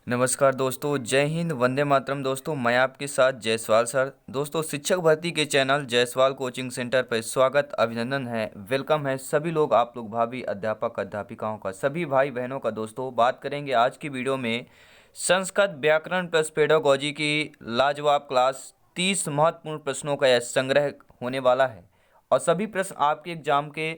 नमस्कार दोस्तों, जय हिंद, वंदे मातरम। दोस्तों मैं आपके साथ जायसवाल सर। दोस्तों शिक्षक भर्ती के चैनल जायसवाल कोचिंग सेंटर पर स्वागत, अभिनंदन है, वेलकम है सभी लोग, आप लोग भाभी अध्यापक अध्यापिकाओं का, सभी भाई बहनों का। दोस्तों बात करेंगे आज की वीडियो में संस्कृत व्याकरण प्लस पेडागोजी की लाजवाब क्लास। 30 महत्वपूर्ण प्रश्नों का यह संग्रह होने वाला है और सभी प्रश्न आपके एग्जाम के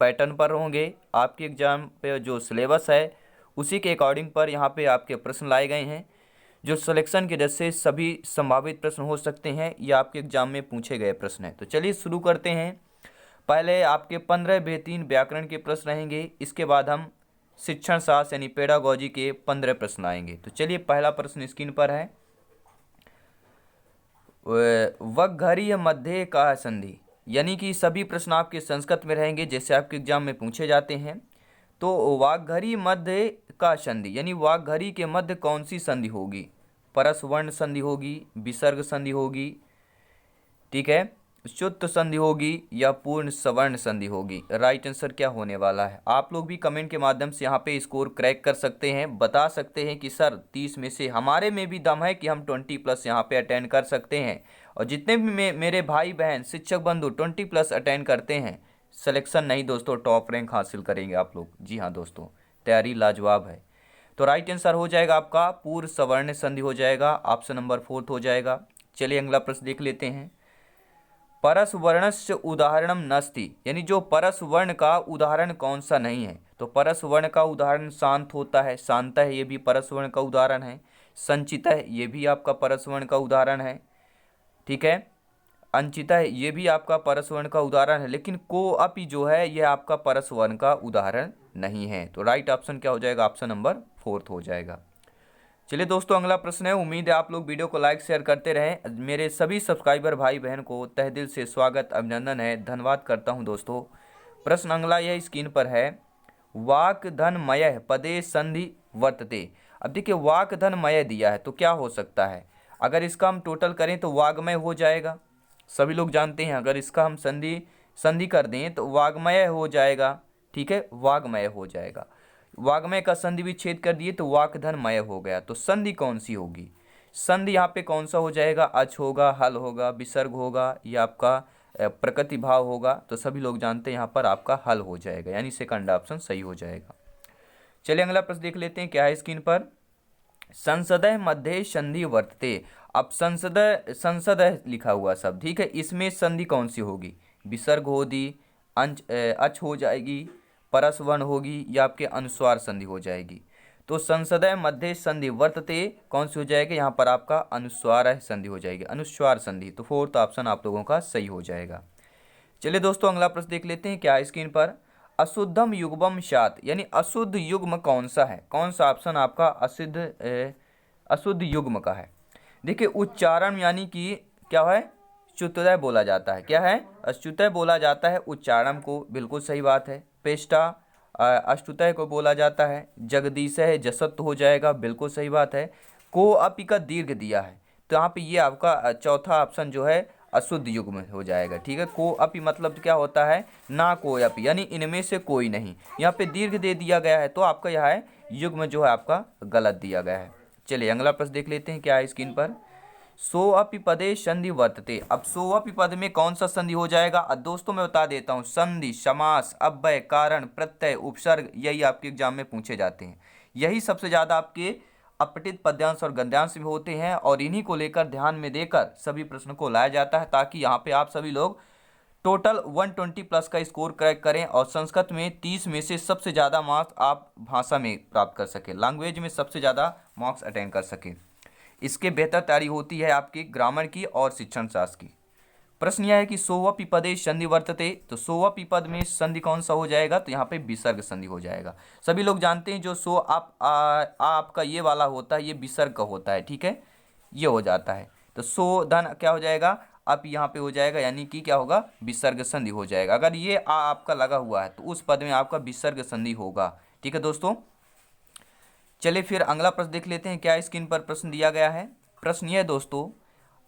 पैटर्न पर होंगे। आपके एग्जाम पे जो सिलेबस है उसी के अकॉर्डिंग पर यहाँ पे आपके प्रश्न लाए गए हैं। जो सिलेक्शन की वजह से सभी संभावित प्रश्न हो सकते हैं, ये आपके एग्जाम में पूछे गए प्रश्न हैं। तो चलिए शुरू करते हैं। पहले आपके 15 बेहतरीन व्याकरण के प्रश्न रहेंगे, इसके बाद हम शिक्षण शास्त्र यानी पेडागोजी के 15 प्रश्न आएंगे। तो चलिए पहला प्रश्न स्क्रीन पर है। वक्घरी मध्य का संधि, यानी कि सभी प्रश्न आपके संस्कृत में रहेंगे जैसे आपके एग्जाम में पूछे जाते हैं। तो वाग्घरी मध्य का संधि यानी वाग्घरी के मध्य कौन सी संधि होगी? परसवर्ण संधि होगी, विसर्ग संधि होगी, ठीक है, शुद्ध संधि होगी या पूर्ण सवर्ण संधि होगी? राइट आंसर क्या होने वाला है? आप लोग भी कमेंट के माध्यम से यहाँ पे स्कोर क्रैक कर सकते हैं, बता सकते हैं कि सर 30 में से हमारे में भी दम है कि हम 20+ यहाँ पे अटेंड कर सकते हैं। और जितने भी मेरे भाई बहन शिक्षक बंधु 20+ अटेंड करते हैं, सिलेक्शन नहीं दोस्तों, टॉप रैंक हासिल करेंगे आप लोग। जी हाँ दोस्तों, तैयारी लाजवाब है। तो राइट आंसर हो जाएगा आपका पूर्ण सवर्ण संधि हो जाएगा, ऑप्शन नंबर 4 हो जाएगा। चलिए अगला प्रश्न देख लेते हैं। परसवर्णस्य उदाहरणम नास्ति, यानी जो परसवर्ण का उदाहरण कौन सा नहीं है? तो परसवर्ण का उदाहरण शांत होता है, शांत है, ये भी परसवर्ण का उदाहरण है। संचित है, ये भी आपका परसवर्ण का उदाहरण है, ठीक है। अंचिता है, ये भी आपका परसवर्ण का उदाहरण है। लेकिन कोअपि जो है ये आपका परसवर्ण का उदाहरण नहीं है। तो राइट ऑप्शन क्या हो जाएगा? ऑप्शन नंबर 4 हो जाएगा। चलिए दोस्तों अगला प्रश्न है। उम्मीद है आप लोग वीडियो को लाइक शेयर करते रहें। मेरे सभी सब्सक्राइबर भाई बहन को तहे दिल से स्वागत, अभिनंदन है, धन्यवाद करता हूं दोस्तों। प्रश्न अगला यह स्क्रीन पर है। वाक धनमय पदे संधि वर्तते। अब देखिए वाक धनमय दिया है तो क्या हो सकता है? अगर इसका हम टोटल करें तो वाग्मय हो जाएगा, सभी लोग जानते हैं। अगर इसका हम संधि संधि कर दें तो वाग्मय हो जाएगा, ठीक है, वाग्मय हो जाएगा। वाग्मय का संधि भी छेद कर दिए तो वाकधनमय हो गया। तो संधि कौन सी होगी? संधि यहाँ पे कौन सा हो जाएगा? अच होगा, हल होगा, विसर्ग होगा या आपका प्रकृति भाव होगा? तो सभी लोग जानते हैं यहाँ पर आपका हल हो जाएगा, यानी सेकंड ऑप्शन सही हो जाएगा। चलिए अगला प्रश्न देख लेते हैं क्या है स्क्रीन पर। संसदय मध्य संधि वर्तते। अब संसदय लिखा हुआ सब, ठीक है, इसमें संधि कौन सी होगी? विसर्ग होगी, अच हो जाएगी, परसवर्ण होगी या आपके अनुस्वार संधि हो जाएगी? तो संसदय मध्य संधि वर्तते कौन सी हो जाएगी? यहाँ पर आपका अनुस्वार संधि हो जाएगी, अनुस्वार संधि। तो 4th ऑप्शन आप लोगों का सही हो जाएगा। चलिए दोस्तों अगला प्रश्न देख लेते हैं क्या है स्क्रीन पर। अशुद्धम युग्मम शात, यानी अशुद्ध युग्म कौन सा है? कौन सा ऑप्शन आपका अशुद्ध युग्म का है? देखिए उच्चारण यानी कि क्या है? च्युतोदय बोला जाता है। क्या है? अच्युतय बोला जाता है उच्चारण को, बिल्कुल सही बात है। पेष्टा अष्टुतय को बोला जाता है। जगदीश है जसत हो जाएगा, बिल्कुल सही बात है। को अपि का दीर्घ दिया है तो यहाँ पे ये आपका चौथा ऑप्शन जो है अशुद्ध युग्म हो जाएगा, ठीक है। को अपि मतलब क्या होता है? ना कोई अपि, यानी इनमें से कोई नहीं। यहाँ पे दीर्घ दे दिया गया है तो आपका यह है युग्म जो है आपका गलत दिया गया है। चलिए अगला प्रश्न देख लेते हैं क्या है स्क्रीन पर। सो अपि पदे संधि वर्तते। अब सो अपि पद में कौन सा संधि हो जाएगा? दोस्तों मैं बता देता हूँ, संधि, समास, अव्यय, कारण, प्रत्यय, उपसर्ग, यही आपके एग्जाम में पूछे जाते हैं। यही सबसे ज्यादा आपके अपठित पद्यांश और गद्यांश में होते हैं और इन्हीं को लेकर ध्यान में देकर सभी प्रश्न को लाया जाता है, ताकि यहाँ पे आप सभी लोग टोटल 120+ का स्कोर क्रैक करें और संस्कृत में 30 में से सबसे ज़्यादा मार्क्स आप भाषा में प्राप्त कर सकें, लैंग्वेज में सबसे ज़्यादा मार्क्स अटेंड कर सकें। इसके बेहतर तैयारी होती है आपकी ग्रामर की और शिक्षण शास्त्र की। प्रश्न यह है कि सोवपि पदे संधि वर्तते, तो सोवपि पद में संधि कौन सा हो जाएगा? तो यहाँ पे विसर्ग संधि हो जाएगा। सभी लोग जानते हैं जो सो आपका ये वाला होता है ये विसर्ग का होता है, ठीक है, ये हो जाता है। तो सो धन क्या हो जाएगा? अब यहाँ पे हो जाएगा, यानी कि क्या होगा? विसर्ग संधि हो जाएगा। अगर ये आपका लगा हुआ है तो उस पद में आपका विसर्ग संधि होगा, ठीक है दोस्तों। चलिए फिर अगला प्रश्न देख लेते हैं क्या स्क्रीन पर प्रश्न दिया गया है। प्रश्न यह दोस्तों,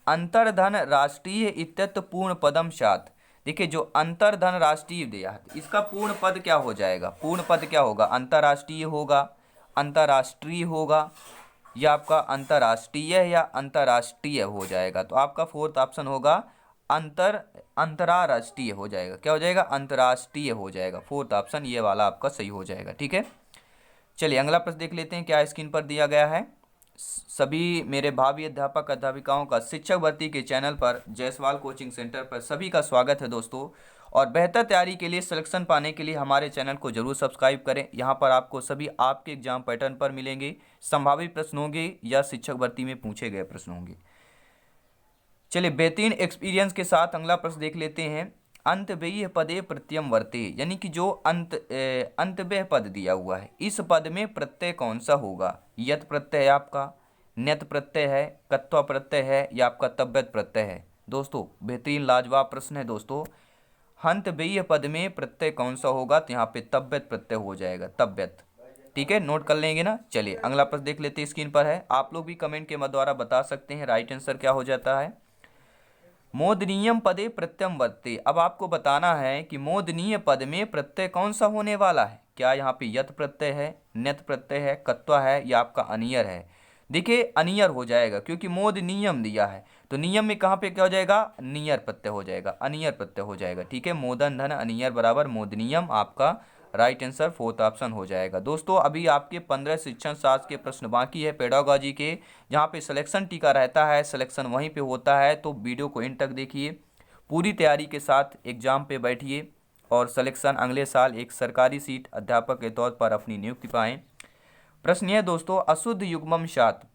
अंतर्धन राष्ट्रीय इत्यत्र पूर्ण पदम सात। देखिए जो अंतर्धन राष्ट्रीय दिया है इसका पूर्ण पद क्या हो जाएगा? पूर्ण पद क्या होगा? अंतर्राष्ट्रीय होगा, अंतर्राष्ट्रीय होगा यह आपका अंतर्राष्ट्रीय या अंतर्राष्ट्रीय हो जाएगा। तो आपका फोर्थ ऑप्शन होगा अंतर्राष्ट्रीय हो जाएगा। क्या हो जाएगा? अंतर्राष्ट्रीय हो जाएगा। फोर्थ ऑप्शन ये वाला आपका सही हो जाएगा। ठीक है, चलिए अगला प्रश्न देख लेते हैं क्या स्क्रीन पर दिया गया है। सभी मेरे भावी अध्यापक अध्यापिकाओं का शिक्षक भर्ती के चैनल पर जायसवाल कोचिंग सेंटर पर सभी का स्वागत है दोस्तों। और बेहतर तैयारी के लिए सिलेक्शन पाने के लिए हमारे चैनल को जरूर सब्सक्राइब करें। यहाँ पर आपको सभी आपके एग्जाम पैटर्न पर मिलेंगे, संभावित प्रश्न होंगे या शिक्षक भर्ती में पूछे गए प्रश्न होंगे। चलिए बेहतरीन एक्सपीरियंस के साथ अगला प्रश्न देख लेते हैं। अंतव्यय पदे प्रत्ययम वर्ते, यानी कि जो अंतव्यय पद दिया हुआ है, इस पद में प्रत्यय कौन सा होगा? यत प्रत्यय है आपका, न्यत प्रत्यय है, कत्वा प्रत्यय है या आपका तव्यत प्रत्यय है? दोस्तों बेहतरीन लाजवाब प्रश्न है दोस्तों। अंतव्यय पद में प्रत्यय कौन सा होगा? तो यहाँ पे तव्यत प्रत्यय हो जाएगा, तव्यत। ठीक है, नोट कर लेंगे ना। चलिए अगला प्रश्न देख लेते हैं, स्क्रीन पर है। आप लोग भी कमेंट के द्वारा बता सकते हैं राइट आंसर क्या हो जाता है। मोदनीयम पदे प्रत्ययम वर्ते, अब आपको बताना है कि मोदनीय पद में प्रत्यय कौन सा होने वाला है। क्या यहाँ पे यत प्रत्यय है, न्यत प्रत्यय है, कत्वा है या आपका अनियर है? देखिए अनियर हो जाएगा क्योंकि मोद नियम दिया है, तो नियम में कहाँ पे क्या हो जाएगा? नियर प्रत्यय हो जाएगा, अनियर प्रत्यय हो जाएगा। ठीक है, मोदन धन अनियर बराबर मोदनियम आपका राइट आंसर फोर्थ ऑप्शन हो जाएगा। दोस्तों अभी आपके 15 शिक्षण शास्त्र के प्रश्न बाकी है पेडागोजी के, जहाँ पे सिलेक्शन टीका रहता है, सिलेक्शन वहीं पे होता है। तो वीडियो को एंड तक देखिए, पूरी तैयारी के साथ एग्जाम पे बैठिए और सिलेक्शन अगले साल एक सरकारी सीट अध्यापक के तौर पर अपनी नियुक्ति पाएँ। प्रश्न यह दोस्तों, अशुद्ध युग्मम शात।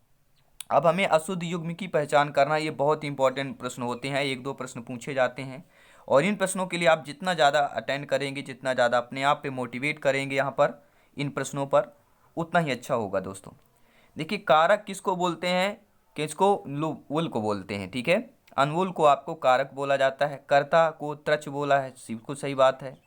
अब हमें अशुद्ध युग्म की पहचान करना, ये बहुत इंपॉर्टेंट प्रश्न होते हैं, एक दो प्रश्न पूछे जाते हैं और इन प्रश्नों के लिए आप जितना ज़्यादा अटेंड करेंगे, जितना ज़्यादा अपने आप पे मोटिवेट करेंगे यहाँ पर इन प्रश्नों पर, उतना ही अच्छा होगा दोस्तों। देखिए कारक किसको बोलते हैं? किसको? वुल को बोलते हैं। ठीक है, अनवुल को आपको कारक बोला जाता है, कर्ता को त्रच बोला है, बिल्कुल सही बात है,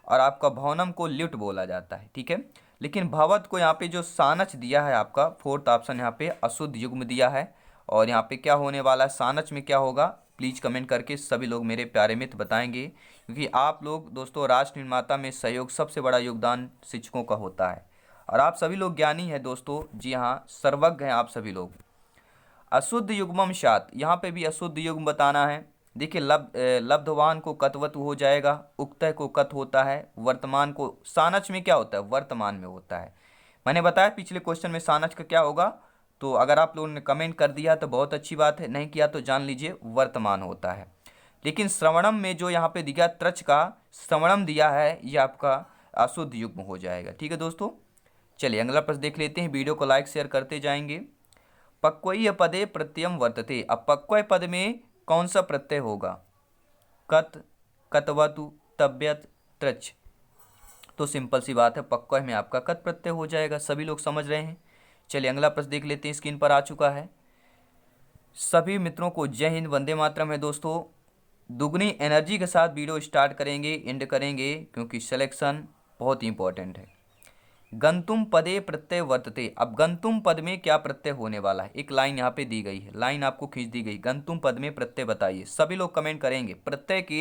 और आपका भवनम को ल्युट बोला जाता है। ठीक है, लेकिन भवत को यहाँ पे जो सानच दिया है आपका फोर्थ ऑप्शन यहाँ पे अशुद्ध युग्म दिया है। और यहाँ पे क्या होने वाला है, सानच में क्या होगा? प्लीज़ कमेंट करके सभी लोग मेरे प्यारे मित्र बताएंगे, क्योंकि आप लोग दोस्तों राष्ट्र निर्माता में सहयोग सबसे बड़ा योगदान शिक्षकों का होता है और आप सभी लोग ज्ञानी हैं दोस्तों। जी हाँ, सर्वज्ञ हैं आप सभी लोग। अशुद्ध युग्मम शात, यहाँ पे भी अशुद्ध युग्म बताना है। देखिए लब्धवान को कतवतु हो जाएगा, उक्तः को कत होता है, वर्तमान को सानच में क्या होता है? वर्तमान में होता है। मैंने बताया पिछले क्वेश्चन में सानच का क्या होगा, तो अगर आप लोगों ने कमेंट कर दिया तो बहुत अच्छी बात है, नहीं किया तो जान लीजिए वर्तमान होता है। लेकिन श्रवणम में जो यहाँ पे दिया त्रच का श्रवणम दिया है, ये आपका अशुद्ध युग्म हो जाएगा। ठीक है दोस्तों, चलिए अगला प्रश्न देख लेते हैं, वीडियो को लाइक शेयर करते जाएंगे। पक्वय पदे प्रत्ययम वर्तते, अब पक्वय पद में कौन सा प्रत्यय होगा? कत, कतवतु, तव्यत, त्रच। तो सिंपल सी बात है, पक्वय में आपका कत प्रत्यय हो जाएगा। सभी लोग समझ रहे हैं। चलिए अगला प्रश्न देख लेते हैं, स्क्रीन पर आ चुका है। सभी मित्रों को जय हिंद, वंदे मातरम है दोस्तों। दुगनी एनर्जी के साथ वीडियो स्टार्ट करेंगे, एंड करेंगे, क्योंकि सिलेक्शन बहुत इंपॉर्टेंट है। गंतुम पदे प्रत्यय वर्तते, अब गंतुम पद में क्या प्रत्यय होने वाला है? एक लाइन यहाँ पे दी गई है, लाइन आपको खींच दी गई, गंतुम पद में प्रत्यय बताइए। सभी लोग कमेंट करेंगे प्रत्यय के।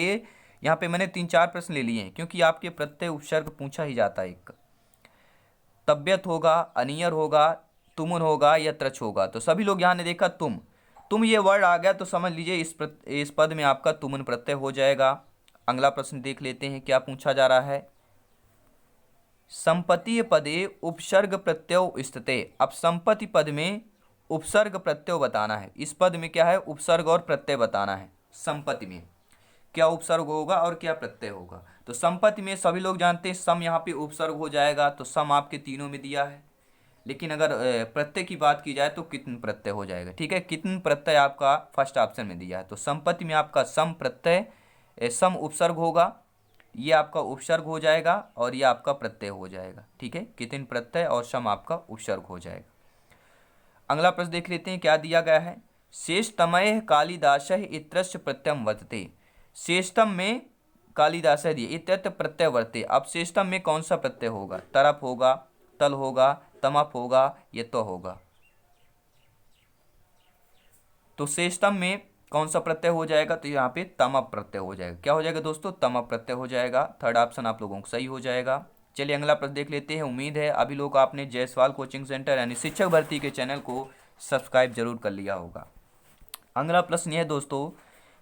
यहाँ पे मैंने 3-4 प्रश्न ले लिए हैं, क्योंकि आपके प्रत्यय उपसर्ग पूछा ही जाता है। एक तव्यत होगा, अनियर होगा, तुमुन होगा या त्रच होगा। तो सभी लोग यहाँ ने देखा तुम ये वर्ड आ गया तो समझ लीजिए इस पद में आपका तुमुन प्रत्यय हो जाएगा। अगला प्रश्न देख लेते हैं क्या पूछा जा रहा है। संपत्ति पदे उपसर्ग प्रत्यय स्थिते, अब संपत्ति पद में उपसर्ग प्रत्यय बताना है। इस पद में क्या है? उपसर्ग और प्रत्यय बताना है। संपत्ति में क्या उपसर्ग होगा और क्या प्रत्यय होगा? तो संपत्ति में सभी लोग जानते हैं सम यहाँ पे उपसर्ग हो जाएगा, तो सम आपके तीनों में दिया है। लेकिन अगर प्रत्यय की बात की जाए तो कितन प्रत्यय हो जाएगा। ठीक है, कितन प्रत्यय आपका फर्स्ट ऑप्शन में दिया है। तो संपत्ति में आपका सम प्रत्यय सम उपसर्ग होगा, ये आपका उपसर्ग हो जाएगा और ये आपका प्रत्यय हो जाएगा। ठीक है, कितन प्रत्यय और सम आपका उपसर्ग हो जाएगा। अगला प्रश्न देख लेते हैं क्या दिया गया है। शेषतमय कालिदास इत्यस्य प्रत्ययम वर्तते, शेषतम में कालिदास दिए इत्यत्र प्रत्यय वर्ते। अब शेषतम में कौन सा प्रत्यय होगा? तरफ होगा, तल होगा, तमप होगा, ये तो होगा। तो शेषतम में कौन सा प्रत्यय हो जाएगा? तो यहाँ पे तमप प्रत्यय हो जाएगा। क्या हो जाएगा दोस्तों? तमप प्रत्यय हो जाएगा। थर्ड ऑप्शन आप लोगों को सही हो जाएगा। चलिए अगला प्रश्न देख लेते हैं। उम्मीद है अभी लोग आपने जायसवाल कोचिंग सेंटर यानी शिक्षक भर्ती के चैनल को सब्सक्राइब जरूर कर लिया होगा। अगला प्रश्न यह है दोस्तों,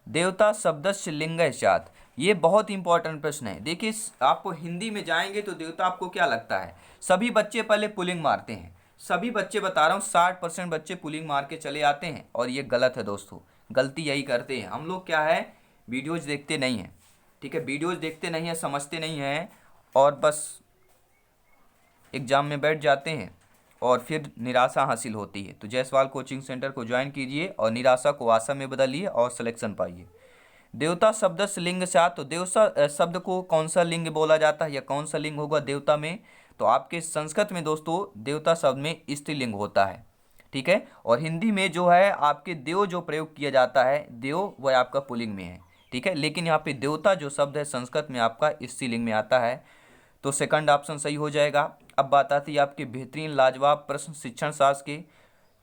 देवता शब्दस्य लिंग स्यात्। ये बहुत इंपॉर्टेंट प्रश्न है। देखिए आपको हिंदी में जाएंगे तो देवता आपको क्या लगता है, सभी बच्चे पहले पुलिंग मारते हैं, सभी बच्चे बता रहा हूँ 60% बच्चे पुलिंग मार के चले आते हैं, और ये गलत है दोस्तों। गलती यही करते हैं हम लोग, क्या है, वीडियोज देखते नहीं हैं, ठीक है, वीडियोज देखते नहीं हैं, समझते नहीं हैं, और बस एग्ज़ाम में बैठ जाते हैं और फिर निराशा हासिल होती है। तो जायसवाल कोचिंग सेंटर को ज्वाइन कीजिए और निराशा को आशा में बदलिए और सिलेक्शन पाइए। देवता शब्द से लिंग से, तो देवता शब्द को कौन सा लिंग बोला जाता है या कौन सा लिंग होगा देवता में, तो आपके संस्कृत में दोस्तों देवता शब्द में स्त्रीलिंग होता है, ठीक है। और हिंदी में जो है आपके देव जो प्रयोग किया जाता है, देव वह आपका पुल्लिंग में है, ठीक है। लेकिन यहाँ पे देवता जो शब्द है संस्कृत में आपका स्त्रीलिंग में आता है, तो सेकंड ऑप्शन सही हो जाएगा। अब बात आती है आपके बेहतरीन लाजवाब प्रश्न शिक्षण शास्त्र के।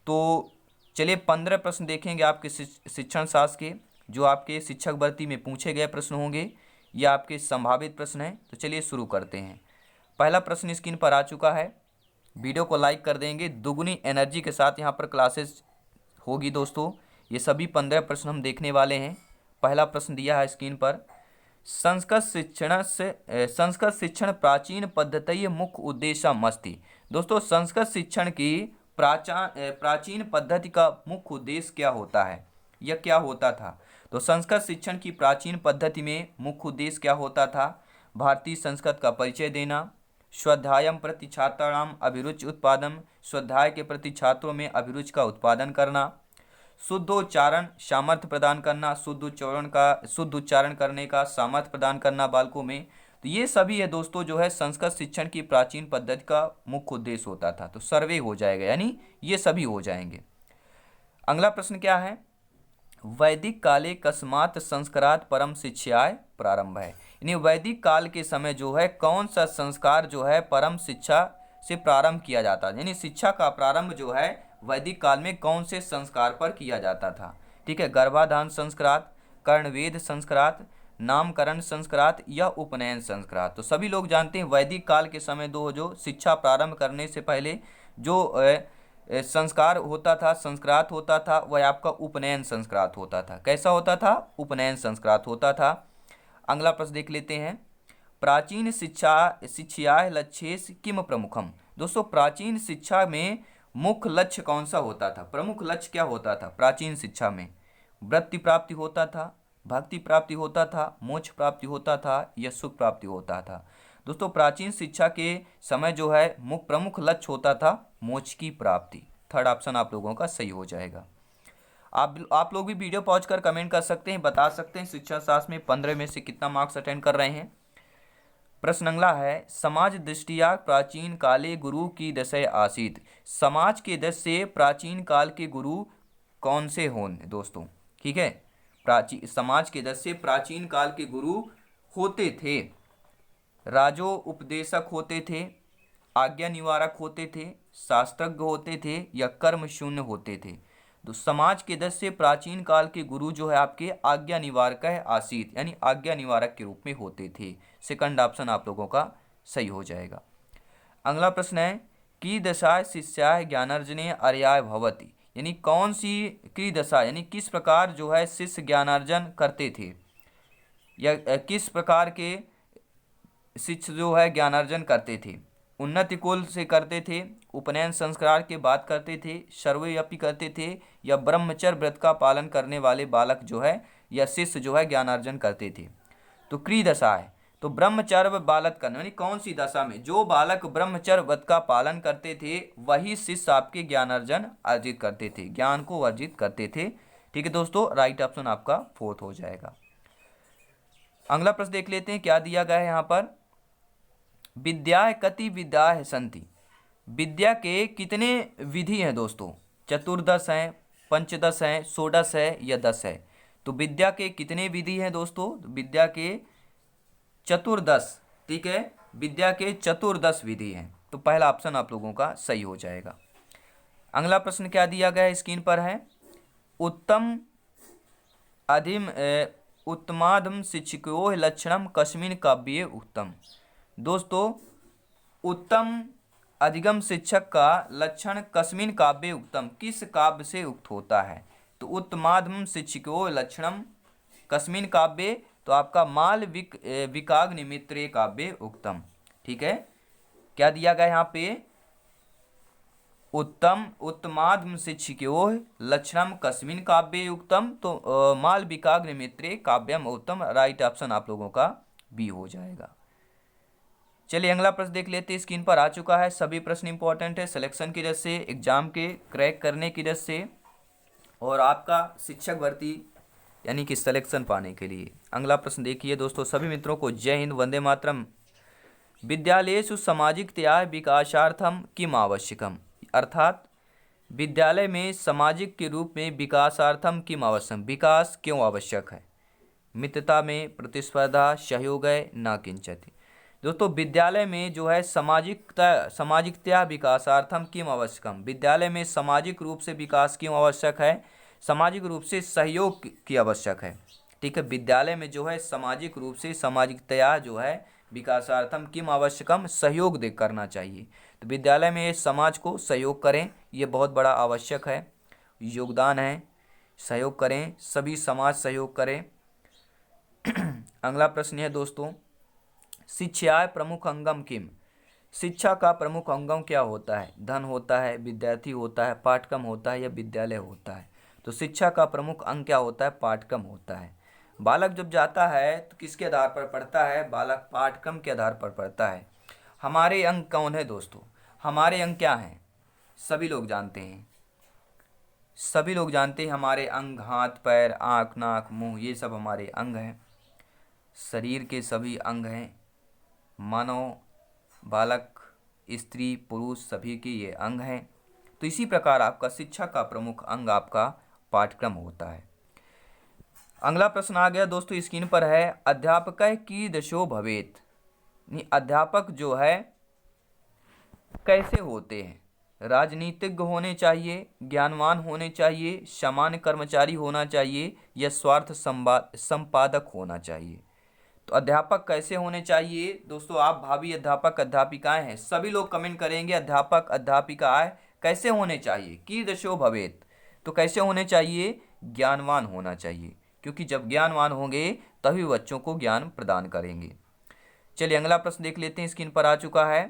तो चलिए 15 प्रश्न देखेंगे आपके शिक्षण शास्त्र के, जो आपके शिक्षक भर्ती में पूछे गए प्रश्न होंगे या आपके संभावित प्रश्न हैं। तो चलिए शुरू करते हैं। पहला प्रश्न स्क्रीन पर आ चुका है, वीडियो को लाइक कर देंगे, दुगनी एनर्जी के साथ यहाँ पर क्लासेस होगी दोस्तों। ये सभी 15 प्रश्न हम देखने वाले हैं। पहला प्रश्न दिया है स्क्रीन पर, संस्कृत शिक्षण प्राचीन पद्धति मुख्य उद्देश्यमस्ति। दोस्तों संस्कृत शिक्षण की प्राचीन पद्धति का मुख्य उद्देश्य क्या होता है या क्या होता था। तो संस्कृत शिक्षण की प्राचीन पद्धति में मुख्य उद्देश्य क्या होता था, भारतीय संस्कृत का परिचय देना, स्वाध्यायम प्रति छात्राणाम अभिरुचि उत्पादन, स्वाध्याय के प्रति छात्रों में अभिरुचि का उत्पादन करना, शुद्धोच्चारण सामर्थ्य प्रदान करना, शुद्ध उच्चारण करने का सामर्थ्य प्रदान करना बालकों में। तो ये सभी है दोस्तों जो है संस्कृत शिक्षण की प्राचीन पद्धति का मुख्य उद्देश्य होता था। तो सर्वे हो जाएगा, यानी ये सभी हो जाएंगे। अगला प्रश्न क्या है, वैदिक काले कस्मात् संस्कारात् परम शिक्षाय प्रारंभ है। यानी वैदिक काल के समय जो है कौन सा संस्कार जो है परम शिक्षा से प्रारंभ किया जाता है, यानी शिक्षा का प्रारंभ जो है वैदिक काल में कौन से संस्कार पर किया जाता था, ठीक है। गर्भाधान संस्कारात्, कर्णवेद संस्कारात्, नामकरण संस्कारात् या उपनयन संस्कारात्। तो सभी लोग जानते हैं वैदिक काल के समय जो शिक्षा प्रारंभ करने से पहले जो संस्कार होता था, संस्कारात होता था, वह आपका उपनयन संस्कारात होता था। कैसा होता था, उपनयन संस्कारात होता था। अगला प्रश्न देख लेते हैं, प्राचीन शिक्षा लक्ष्येस किम प्रमुखम। दोस्तों प्राचीन शिक्षा में मुख्य लक्ष्य कौन सा होता था, प्रमुख लक्ष्य क्या होता था प्राचीन शिक्षा में, वृत्ति प्राप्ति होता था, भक्ति प्राप्ति होता था, मोक्ष प्राप्ति होता था या सुख प्राप्ति होता था। दोस्तों प्राचीन शिक्षा के समय जो है प्रमुख लक्ष्य होता था मोक्ष की प्राप्ति। थर्ड ऑप्शन आप लोगों का सही हो जाएगा। आप लोग भी वीडियो पॉज कर कमेंट कर सकते हैं, बता सकते हैं शिक्षा शास्त्र में 15 में से कितना मार्क्स अटेंड कर रहे हैं। प्रश्न अगला है, समाज दृष्टिया प्राचीन काले गुरु की दशा आसीत। समाज के दृष्टि से प्राचीन काल के गुरु कौन से होंगे दोस्तों, ठीक है। समाज के दृष्टि से प्राचीन काल के गुरु होते थे, राजो उपदेशक होते थे, आज्ञा निवारक होते थे, शास्त्रज्ञ होते थे या कर्म शून्य होते थे। तो समाज के दृष्टि से प्राचीन काल के गुरु जो है आपके आज्ञा निवारक है आसीत, यानी आज्ञा निवारक के रूप में होते थे। सेकंड ऑप्शन आप लोगों का सही हो जाएगा। अगला प्रश्न है, की दशाय शिष्याय ज्ञानार्जने अर्याय भवति। यानी कौन सी की दशा, यानी किस प्रकार जो है शिष्य ज्ञानार्जन करते थे या किस प्रकार के शिष्य जो है ज्ञानार्जन करते थे। उन्नति कुल से करते थे, उपनयन संस्कार के बाद करते थे, सर्वव्यापी करते थे या ब्रह्मचर्य व्रत का पालन करने वाले बालक जो है या शिष्य जो है ज्ञानार्जन करते थे। तो क्री दशा है, तो ब्रह्मचर्य बालक करने, यानी कौन सी दशा में जो बालक ब्रह्मचर्य व्रत का पालन करते थे वही शिष्य आपके ज्ञानार्जन अर्जित करते थे, ज्ञान को अर्जित करते थे, ठीक है दोस्तों। राइट ऑप्शन आपका फोर्थ हो जाएगा। अगला प्रश्न देख लेते हैं क्या दिया गया है यहाँ पर, विद्या कति विद्या संति। विद्या के कितने विधि हैं दोस्तों, चतुर्दश हैं, पंचदश हैं, षोडश है या 10 है। तो विद्या के कितने विधि हैं दोस्तों, विद्या के चतुर्दश, ठीक है, विद्या के चतुर्दश विधि हैं। तो पहला ऑप्शन आप लोगों का सही हो जाएगा। अगला प्रश्न क्या दिया गया है स्क्रीन पर है, उत्तमाधम शिक्षको लक्षणम कस्मिन काव्ये उत्तम। दोस्तों उत्तम अधिगम शिक्षक का लक्षण कस्मिन काव्ये उक्तम, किस काव्य से उक्त होता है? तो उत्तमाधम शिक्षको लक्षणम कस्मिन काव्ये, तो आपका माल विकाग्निमित्रे काव्ये उक्तम। ठीक है, क्या दिया गया यहाँ पे? उत्तमाधम शिक्षको लक्षणम कस्मिन काव्ये उक्तम, तो माल विकाग्निमित्रे काव्यम उत्तम। राइट ऑप्शन आप लोगों का बी हो जाएगा। चलिए अगला प्रश्न देख लेते हैं, स्क्रीन पर आ चुका है। सभी प्रश्न इंपॉर्टेंट है सिलेक्शन की वजह से, एग्जाम के क्रैक करने की वजह से, और आपका शिक्षक भर्ती यानी कि सिलेक्शन पाने के लिए। अगला प्रश्न देखिए दोस्तों, सभी मित्रों को जय हिंद, वंदे मातरम। विद्यालयेषु सामाजिकतया विकासार्थम किम आवश्यकम, अर्थात विद्यालय में सामाजिक के रूप में विकासार्थम किम आवश्यकम, विकास क्यों आवश्यक है? मित्रता में प्रतिस्पर्धा सहयोग है न किंचित। दोस्तों विद्यालय में जो है सामाजिकता विकासार्थम किम आवश्यकम, विद्यालय में सामाजिक रूप से विकास क्यों आवश्यक है? सामाजिक रूप से सहयोग की आवश्यक है। ठीक है, विद्यालय में जो है सामाजिक रूप से सामाजिकता जो है विकासार्थम किम आवश्यकम, सहयोग दे करना चाहिए। तो विद्यालय में समाज को सहयोग करें, ये बहुत बड़ा आवश्यक है, योगदान है, सहयोग करें, सभी समाज सहयोग करें। अगला प्रश्न है दोस्तों, शिक्षा प्रमुख अंगम किम, शिक्षा का प्रमुख अंगम क्या होता है? धन होता है, विद्यार्थी होता है, पाठ्यक्रम होता है या विद्यालय होता है? तो शिक्षा का प्रमुख अंग क्या होता है? पाठ्यक्रम होता है। बालक जब जाता है तो किसके आधार पर पढ़ता है? बालक पाठ्यक्रम के आधार पर पढ़ता है। हमारे अंग कौन है दोस्तों? हमारे अंग क्या हैं? सभी लोग जानते हैं, सभी लोग जानते हैं हमारे अंग, हाथ पैर आँख नाक मुंह, ये सब हमारे अंग हैं, शरीर के सभी अंग हैं। मानव, बालक, स्त्री, पुरुष सभी के ये अंग हैं। तो इसी प्रकार आपका शिक्षा का प्रमुख अंग आपका पाठ्यक्रम होता है। अगला प्रश्न आ गया दोस्तों, स्क्रीन पर है, अध्यापक की दशो भवेत, अध्यापक जो है कैसे होते हैं? राजनीतिज्ञ होने चाहिए, ज्ञानवान होने चाहिए, सामान्य कर्मचारी होना चाहिए या स्वार्थ संपादक होना चाहिए? तो अध्यापक कैसे होने चाहिए दोस्तों? आप भावी अध्यापक अध्यापिकाएं हैं, सभी लोग कमेंट करेंगे अध्यापक अध्यापिकाएं कैसे होने चाहिए। कीदृशो भवेत, तो कैसे होने चाहिए? ज्ञानवान होना चाहिए, क्योंकि जब ज्ञानवान होंगे तभी बच्चों को ज्ञान प्रदान करेंगे। चलिए अगला प्रश्न देख लेते हैं, स्क्रीन पर आ चुका है।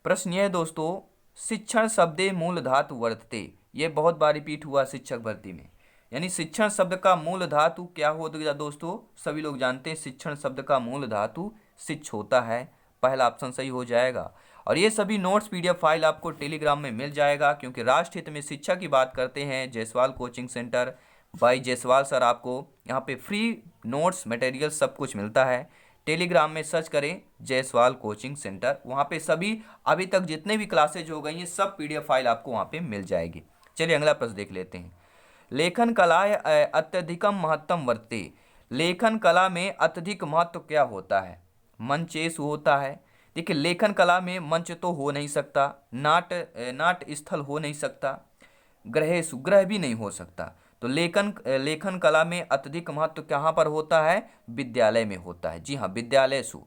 प्रश्न यह है दोस्तों, शिक्षण शब्दे मूल धातु वर्तते, ये बहुत बार रिपीट हुआ शिक्षक भर्ती में, यानी शिक्षण शब्द का मूल धातु क्या होता दोस्तों? सभी लोग जानते हैं शिक्षण शब्द का मूल धातु शिक्ष होता है। पहला ऑप्शन सही हो जाएगा। और ये सभी नोट्स पीडीएफ फाइल आपको टेलीग्राम में मिल जाएगा, क्योंकि राष्ट्र हित में शिक्षा की बात करते हैं Jaiswal coaching centre by Jaiswal sir, आपको यहाँ पे फ्री नोट्स मटेरियल सब कुछ मिलता है। टेलीग्राम में सर्च करें जायसवाल कोचिंग सेंटर, वहाँ पे सभी अभी तक जितने भी क्लासेज हो गई हैं सब पीडीएफ फाइल आपको वहाँ पे मिल जाएगी। चलिए अगला प्रश्न देख लेते हैं, लेखन कला अत्यधिकम महत्तम वर्तते, लेखन कला में अत्यधिक महत्व क्या होता है? मंचेषु होता है। देखिए लेखन कला में मंच तो हो नहीं सकता, नाट्य स्थल हो नहीं सकता, ग्रहेषु ग्रह भी नहीं हो सकता। तो लेखन कला में अत्यधिक महत्व कहाँ पर होता है? विद्यालय में होता है। जी हाँ, विद्यालयसु।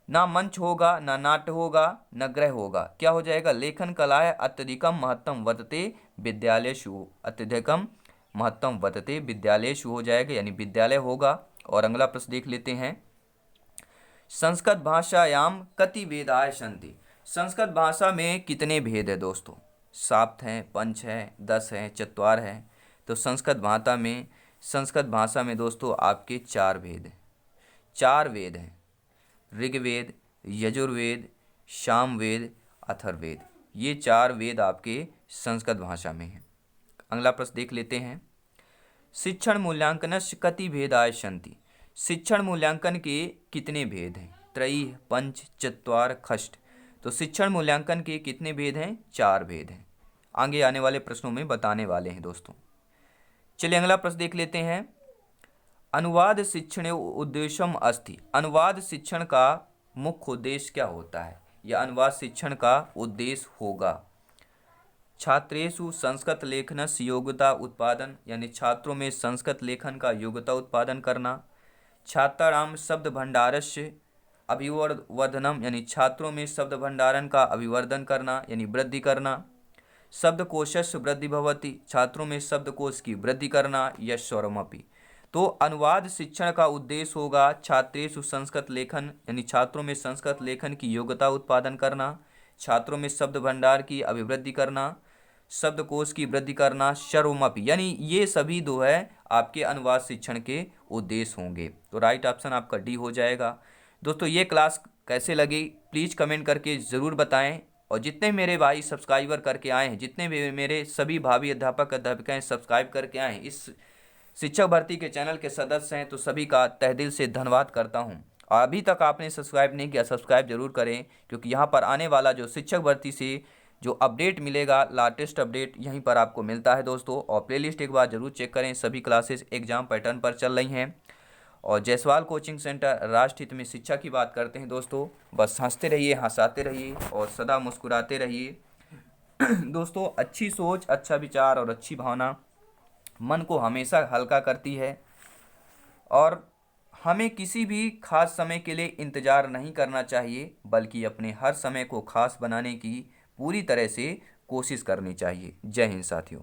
ना मंच होगा, ना नाट्य होगा, न ग्रह होगा, क्या हो जाएगा? लेखन कलाएं अत्यधिकम महत्तम वर्तते विद्यालयसु, अत्यधिकम महत्तम वर्तते विद्यालयसु हो जाएगा, यानी विद्यालय होगा। और अगला प्रश्न देख लेते हैं, संस्कृत भाषायाम कति भेदाः सन्ति, संस्कृत भाषा में कितने भेद है दोस्तों? 7 हैं, 5 हैं, 10 हैं, 4 हैं। तो संस्कृत भाषा में दोस्तों आपके 4 भेद हैं, 4 वेद हैं, ऋग्वेद, यजुर्वेद, सामवेद, अथर्ववेद, ये 4 वेद आपके संस्कृत भाषा में हैं। अगला प्रश्न देख लेते हैं, शिक्षण मूल्यांकनस्य कति भेदाः सन्ति, शिक्षण मूल्यांकन के कितने भेद हैं? त्रयी, पंच, चत्वार, खष्ट। तो शिक्षण मूल्यांकन के कितने भेद हैं? 4 भेद हैं। आगे आने वाले प्रश्नों में बताने वाले हैं दोस्तों। चलिए अगला प्रश्न देख लेते हैं, अनुवाद शिक्षण उद्देश्यम अस्ति, अनुवाद शिक्षण का मुख्य उद्देश्य क्या होता है या अनुवाद शिक्षण का उद्देश्य होगा? छात्रेषु संस्कृत लेखनस्य योग्यता उत्पादन, यानी छात्रों में संस्कृत लेखन का योग्यता उत्पादन करना। छात्राणाम शब्द भंडारस्य अभिवर्धनम यानी छात्रों में शब्द भंडारण का अभिवर्धन करना यानी वृद्धि करना। शब्दकोशस्य वृद्धि भवति, छात्रों में शब्दकोश की वृद्धि करना। यशस्वरमपि, तो अनुवाद शिक्षण का उद्देश्य होगा छात्रेषु संस्कृत लेखन यानी छात्रों में संस्कृत लेखन की योग्यता उत्पादन करना, छात्रों में शब्द भंडार की अभिवृद्धि करना, शब्दकोश की वृद्धि करना। सर्वमपि यानी ये सभी दो है आपके अनुवाद शिक्षण के उद्देश्य होंगे। तो राइट ऑप्शन आपका डी हो जाएगा। दोस्तों ये क्लास कैसे लगी प्लीज़ कमेंट करके ज़रूर बताएं। और जितने मेरे भाई सब्सक्राइबर करके आए हैं, जितने भी मेरे सभी भावी अध्यापक अध्यापिकाएं सब्सक्राइब करके आए हैं, इस शिक्षक भर्ती के चैनल के सदस्य हैं, तो सभी का तहे दिल से धन्यवाद करता हूं। और अभी तक आपने सब्सक्राइब नहीं किया, सब्सक्राइब जरूर करें, क्योंकि यहाँ पर आने वाला जो शिक्षक भर्ती से जो अपडेट मिलेगा, लेटेस्ट अपडेट यहीं पर आपको मिलता है दोस्तों। और प्लेलिस्ट एक बार जरूर चेक करें, सभी क्लासेस एग्जाम पैटर्न पर चल रही हैं। और जायसवाल कोचिंग सेंटर राष्ट्र हित में शिक्षा की बात करते हैं दोस्तों। बस हंसते रहिए, हंसाते रहिए और सदा मुस्कुराते रहिए। दोस्तों अच्छी सोच, अच्छा विचार और अच्छी भावना मन को हमेशा हल्का करती है। और हमें किसी भी खास समय के लिए इंतज़ार नहीं करना चाहिए, बल्कि अपने हर समय को खास बनाने की पूरी तरह से कोशिश करनी चाहिए। जय हिंद साथियों।